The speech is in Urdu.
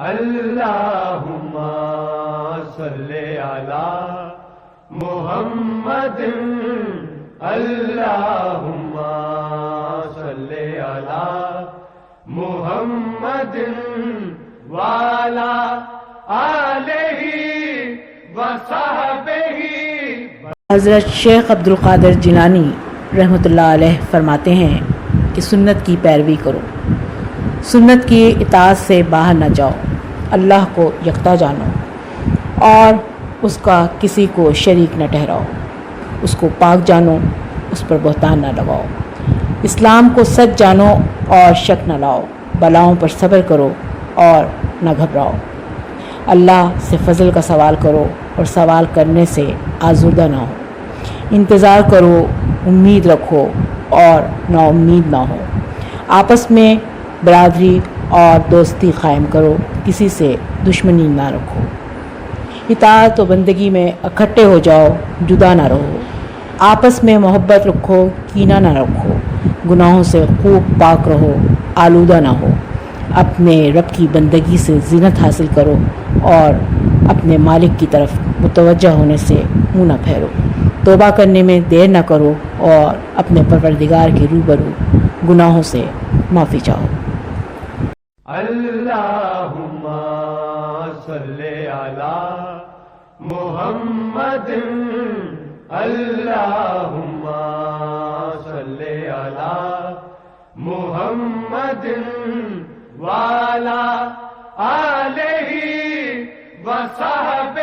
اللہم صلی علی محمد اللہم صلی علی محمد وعلی آلہ وصحبہ۔ حضرت شیخ عبد القادر جیلانی رحمۃ اللہ علیہ فرماتے ہیں کہ سنت کی پیروی کرو، سنت کی اطاعت سے باہر نہ جاؤ، اللہ کو یکتا جانو اور اس کا کسی کو شریک نہ ٹھہراؤ، اس کو پاک جانو، اس پر بہتان نہ لگاؤ، اسلام کو سچ جانو اور شک نہ لاؤ، بلاؤں پر صبر کرو اور نہ گھبراؤ، اللہ سے فضل کا سوال کرو اور سوال کرنے سے آزردہ نہ ہو، انتظار کرو، امید رکھو اور نا امید نہ ہو، آپس میں برادری اور دوستی قائم کرو، کسی سے دشمنی نہ رکھو، اطاعت و بندگی میں اکٹھے ہو جاؤ، جدا نہ رہو، آپس میں محبت رکھو، کینہ نہ رکھو، گناہوں سے خوب پاک رہو، آلودہ نہ ہو، اپنے رب کی بندگی سے زینت حاصل کرو اور اپنے مالک کی طرف متوجہ ہونے سے منہ نہ پھیرو، توبہ کرنے میں دیر نہ کرو اور اپنے پروردگار کے روبرو گناہوں سے معافی چاہو۔ اللہم صلی علی محمد اللہم صلی علی محمد وعلی آلہ وصحبہ۔